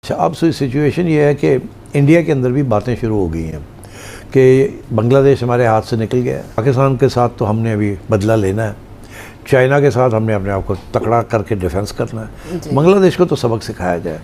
अच्छा, अब सिचुएशन ये है कि इंडिया के अंदर भी बातें शुरू हो गई हैं कि बांग्लादेश हमारे हाथ से निकल गया। पाकिस्तान के साथ तो हमने अभी बदला लेना है, चाइना के साथ हमने अपने आप को तकड़ा करके डिफेंस करना है, बांग्लादेश को तो सबक सिखाया जाए।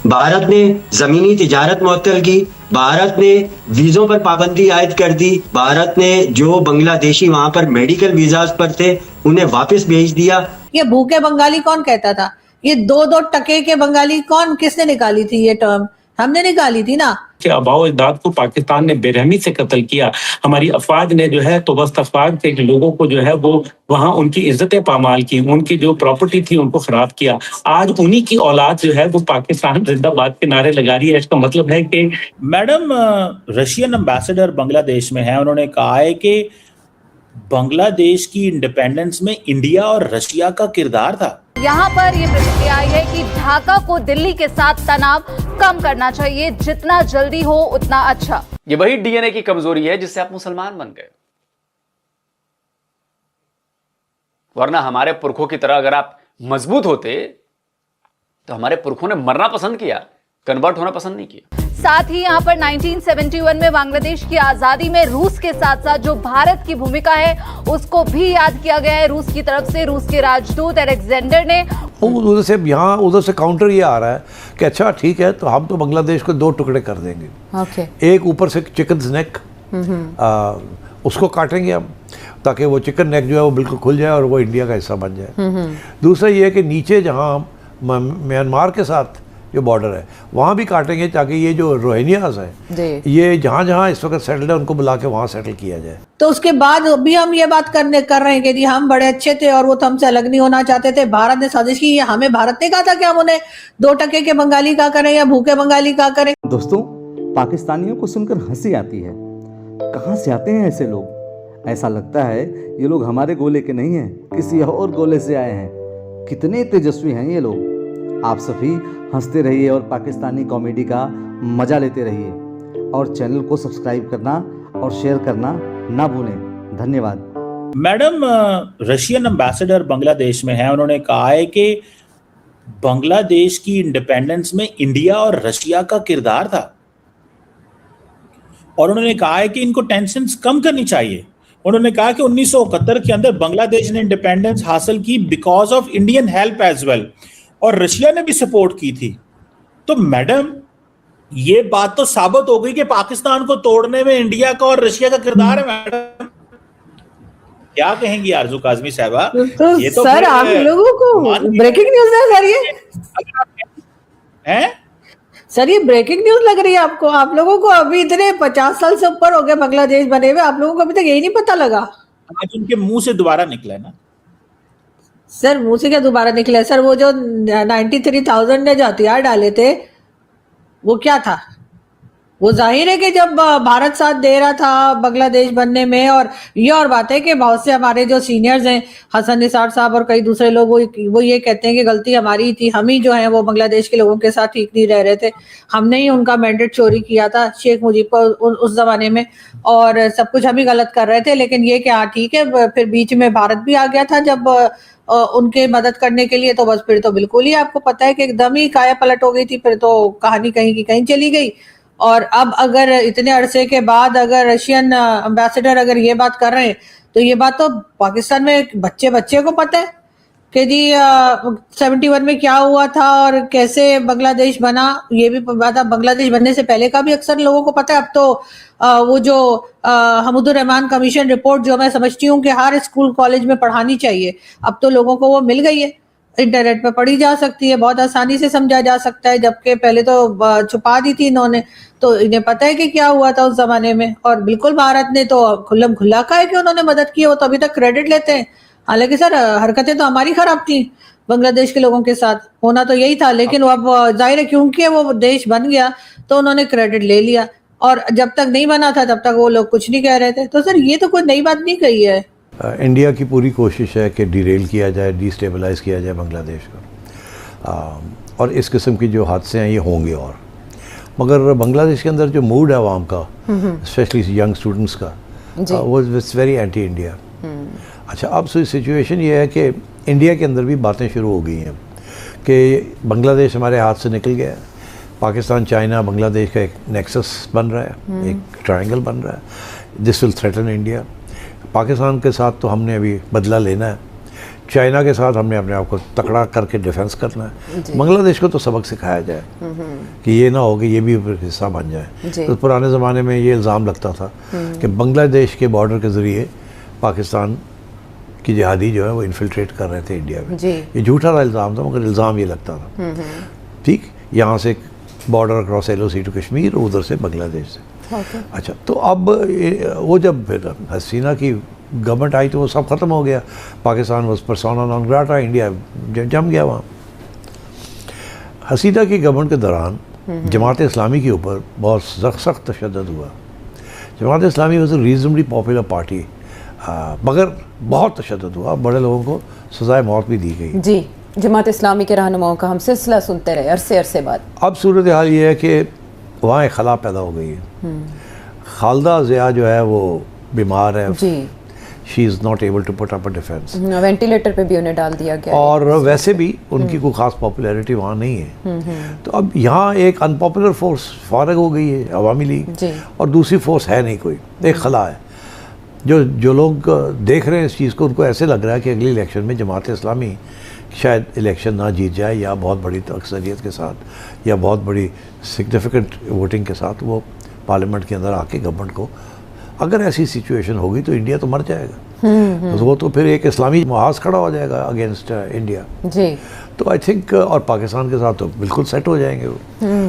भारत ने ज़मीनी तिजारत मुअत्तल की, भारत ने वीज़ों पर पाबंदी आयद कर दी, भारत ने जो बांग्लादेशी वहाँ पर मेडिकल वीज़ाज पर थे उन्हें वापस भेज दिया। ये भूखे बंगाली कौन कहता था? ये 2-2 टके के बंगाली कौन, किसने निकाली थी ये टर्म? हमने निकाली थी ना। कि आबाओ अजदाद को पाकिस्तान ने बेरहमी से कत्ल किया, हमारी अफवाज ने जो है तो बस अफवाज के लोगों को जो है वो वहाँ उनकी इज्जतें पामाल की, उनकी जो प्रॉपर्टी थी उनको खराब किया। आज उन्हीं की औलाद जो है वो पाकिस्तान जिंदाबाद के नारे लगा रही है। इसका मतलब है कि मैडम रशियन एम्बेसडर बांग्लादेश में है, उन्होंने कहा है कि बांग्लादेश की इंडिपेंडेंस में इंडिया और रशिया का किरदार था। यहाँ पर ये प्रतिक्रिया आई है कि ढाका को दिल्ली के साथ तनाव कम करना चाहिए, जितना जल्दी हो उतना अच्छा। ये वही डीएनए की कमजोरी है जिससे आप मुसलमान बन गए, वरना हमारे पुरखों की तरह अगर आप मजबूत होते तो हमारे पुरखों ने मरना पसंद किया, कन्वर्ट होना पसंद नहीं किया। साथ ही यहाँ पर 1971 में बांग्लादेश की आजादी में रूस के साथ साथ जो भारत की भूमिका है उसको भी याद किया गया है रूस की तरफ से। रूस के राजदूत अलेक्जेंडर ने उधर से यहाँ उधर से काउंटर ये आ रहा है कि अच्छा ठीक है तो हम तो बांग्लादेश को 2 टुकड़े कर देंगे। एक ऊपर से चिकन नेक उसको काटेंगे हम ताकि वो चिकन नेक जो है वो बिल्कुल खुल जाए और वो इंडिया का हिस्सा बन जाए। दूसरा ये है कि नीचे जहाँ म्यांमार के साथ जो बॉर्डर है वहाँ भी काटेंगे ताकि ये जो रोहिंग्यास है ये जहाँ जहाँ इस वक्त सेटल्ड है उनको बुला के वहाँ सेटल किया जाए। तो उसके बाद भी हम ये बात कर रहे हैं कि जी हम बड़े अच्छे थे और वो तो हमसे अलग नहीं होना चाहते थे। भारत ने साजिश की, हमें भारत ने कहा था कि हम उन्हें 2 टके के बंगाली का करें या भूखे बंगाली का करें। दोस्तों, पाकिस्तानियों को सुनकर हंसी आती है। कहाँ से आते हैं ऐसे लोग? ऐसा लगता है ये लोग हमारे गोले के नहीं हैं, किसी और गोले से आए हैं। कितने तेजस्वी हैं ये लोग। आप सभी हंसते रहिए और पाकिस्तानी कॉमेडी का मजा लेते रहिए और चैनल को सब्सक्राइब करना और शेयर करना ना भूलें। धन्यवाद। मैडम रशियन एम्बेसडर बांग्लादेश में है, उन्होंने कहा है कि बांग्लादेश की इंडिपेंडेंस में इंडिया और रशिया का किरदार था और उन्होंने कहा है कि इनको टेंशन्स कम करनी चाहिए। उन्होंने कहा कि 1971 के अंदर बांग्लादेश ने इंडिपेंडेंस हासिल की because of Indian help as well, और रशिया ने भी सपोर्ट की थी। तो मैडम ये बात तो साबित हो गई कि पाकिस्तान को तोड़ने में इंडिया का और रशिया का किरदार है। मैडम क्या कहेंगी आरजू काज़मी साहबा? तो ये तो सर आप लोगों को ब्रेकिंग न्यूज है सर, ये है सर, ये ब्रेकिंग न्यूज लग रही है आपको? आप लोगों को अभी इतने 50 साल से ऊपर हो गए बांग्लादेश बने हुए, आप लोगों को अभी तक यही नहीं पता लगा? आज उनके मुंह से दोबारा निकला है ना सर। मुंह से क्या दोबारा निकला सर? वो जो 93,000 ने जो हथियार डाले थे वो क्या था? वो जाहिर है कि जब भारत साथ दे रहा था बांग्लादेश बनने में, और ये और बात है कि बहुत से हमारे जो सीनियर्स हैं, हसन निसार साहब और कई दूसरे लोग, वो ये कहते हैं कि गलती हमारी थी, हम ही जो है वो बांग्लादेश के लोगों के साथ ठीक नहीं रह रहे थे, हमने ही उनका मैंडेट चोरी किया था शेख मुजीब को उस जमाने में, और सब कुछ हम ही गलत कर रहे थे। लेकिन ये कि हाँ ठीक है, फिर बीच में भारत भी आ गया था जब उनके मदद करने के लिए, तो बस फिर तो बिल्कुल ही आपको पता है कि एकदम ही काया पलट हो गई थी। फिर तो कहानी कहीं की कहीं चली गई। और अब अगर इतने अरसे के बाद अगर रशियन एम्बेसडर अगर ये बात कर रहे हैं तो ये बात तो पाकिस्तान में बच्चे को पता है कि जी 71 में क्या हुआ था और कैसे बांग्लादेश बना। ये भी पता, बांग्लादेश बनने से पहले का भी अक्सर लोगों को पता है। अब तो वो जो हमीदुर रहमान कमीशन रिपोर्ट जो मैं समझती हूँ कि हर स्कूल कॉलेज में पढ़ानी चाहिए, अब तो लोगों को वो मिल गई है, इंटरनेट पे पढ़ी जा सकती है, बहुत आसानी से समझा जा सकता है, जबकि पहले तो छुपा दी थी इन्होंने। तो इन्हें पता है कि क्या हुआ था उस जमाने में। और बिल्कुल भारत ने तो खुल्लम खुल्ला कहा है कि उन्होंने मदद की, वो तो अभी तक क्रेडिट लेते हैं। हालांकि सर हरकतें तो हमारी खराब थी बांग्लादेश के लोगों के साथ, होना तो यही था। लेकिन अब जाहिर है क्योंकि वो देश बन गया तो उन्होंने क्रेडिट ले लिया, और जब तक नहीं बना था तब तक वो लोग कुछ नहीं कह रहे थे। तो सर ये तो कोई नई बात नहीं कही है। इंडिया की पूरी कोशिश है कि डिरेल किया जाए, डिस्टेबलाइज किया जाए बांग्लादेश को, और इस किस्म की जो हादसे हैं ये होंगे। और मगर बांग्लादेश के अंदर जो मूड है आवाम का, स्पेशली यंग स्टूडेंट्स का, वो इट्स वेरी एंटी इंडिया। अच्छा, अब सिचुएशन ये है कि इंडिया के अंदर भी बातें शुरू हो गई हैं कि बांग्लादेश हमारे हाथ से निकल गया, पाकिस्तान, चाइना, बांग्लादेश का एक नेक्सस बन रहा है, एक ट्रायंगल बन रहा है। This will threaten India. Pakistan के साथ तो हमने अभी बदला लेना है, चाइना के साथ हमने अपने आप को तकड़ा करके डिफेंस करना है। बांग्लादेश को तो सबक सिखाया जाए कि ये ना हो कि ये भी हिस्सा बन जाए। तो पुराने ज़माने में ये इल्ज़ाम लगता था कि बांग्लादेश के बॉर्डर के ज़रिए पाकिस्तान की जिहादी जो है वो इन्फिल्ट्रेट कर रहे थे इंडिया में। ये झूठा सा इल्ज़ाम था, मगर इल्ज़ाम ये लगता था। ठीक, यहाँ से border cross LOC to Kashmir, उधर से बांग्लादेश से। अच्छा, तो अब वो जब फिर हसीना की गवर्नमेंट आई तो वो सब ख़त्म हो गया। Pakistan was persona non grata, India जम गया वहाँ। हसीना की गवर्नमेंट के दौरान जमात इस्लामी के ऊपर बहुत सख्त तशद्दुद हुआ। Jamaat Islami was a रीजनबली popular party, मगर बहुत तशद्दुद हुआ, बड़े लोगों को सज़ाए मौत भी दी गई। जी, जमात इस्लामी के रहनुमाओं का हम सिलसिला सुनते रहे अरसे बाद। अब सूरत हाल ये है कि वहाँ एक खला पैदा हो गई है। खालदा ज़िया जो है वो बीमार है जी, she is not able to put up a defence, ventilator पे भी उन्हें डाल दिया गया और वैसे भी उनकी कोई ख़ास पॉपुलैरिटी वहाँ नहीं है। तो अब यहाँ एक अनपॉपुलर फोर्स फारग हो गई है, अवामी लीग, और दूसरी फोर्स है नहीं कोई, एक खला है। जो लोग देख रहे हैं इस चीज़ को, उनको ऐसे लग रहा है कि अगली इलेक्शन में जमात इस्लामी शायद इलेक्शन ना जीत जाए, या बहुत बड़ी अक्सरियत के साथ या बहुत बड़ी सिग्निफिकेंट वोटिंग के साथ वो पार्लियामेंट के अंदर आके गवर्नमेंट को, अगर ऐसी सिचुएशन होगी तो इंडिया तो मर जाएगा। तो वो तो फिर एक इस्लामी महाज खड़ा हो जाएगा अगेंस्ट इंडिया जी। तो आई थिंक और पाकिस्तान के साथ तो बिल्कुल सेट हो जाएंगे वो।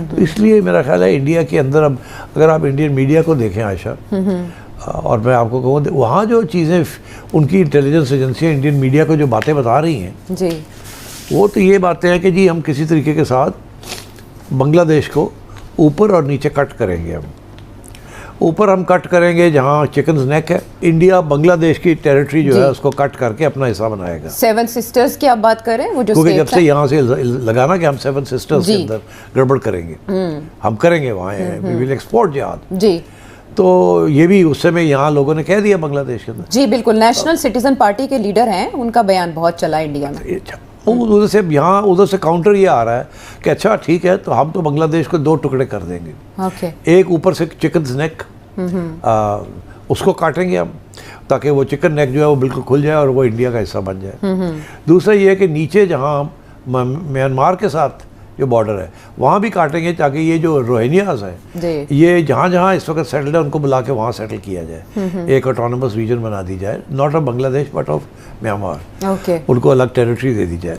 तो इसलिए मेरा ख्याल है इंडिया के अंदर अब अगर आप इंडियन मीडिया को देखें आयशा, और मैं आपको कहूँ वहाँ जो चीज़ें उनकी इंटेलिजेंस एजेंसियाँ इंडियन मीडिया को जो बातें बता रही हैं जी, वो तो ये बातें हैं कि जी हम किसी तरीके के साथ बांग्लादेश को ऊपर और नीचे कट करेंगे। हम ऊपर हम कट करेंगे जहाँ चिकन्स नेक है, इंडिया बांग्लादेश की टेरिटरी जो है उसको कट करके अपना हिस्सा बनाएगा। 7 सिस्टर्स की आप बात करें, वो जो क्योंकि जब से यहाँ से लगाना कि हम 7 सिस्टर्स के अंदर गड़बड़ करेंगे, हम करेंगे वहाँ वी विल एक्सपोर्ट जिहाद जी। तो ये भी उस समय यहाँ लोगों ने कह दिया बांग्लादेश के अंदर जी, बिल्कुल। नेशनल सिटीजन पार्टी के लीडर हैं, उनका बयान बहुत चला इंडिया में। उधर से यहाँ उधर से काउंटर ये आ रहा है कि अच्छा ठीक है, तो हम तो बांग्लादेश को 2 टुकड़े कर देंगे। एक ऊपर से चिकन नेक उसको काटेंगे हम, ताकि वो चिकन नेक जो है वो बिल्कुल खुल जाए और वो इंडिया का हिस्सा बन जाए। दूसरा ये है कि नीचे जहाँ म्यांमार के साथ जो बॉर्डर है वहाँ भी काटेंगे, ताकि ये जो रोहिंग्यास है ये जहाँ जहाँ इस वक्त सेटल्ड है उनको बुला के वहाँ सेटल किया जाए। एक ऑटोनमस रीजन बना दी जाए, not of Bangladesh but of Myanmar, उनको अलग टेरिटरी दे दी जाए।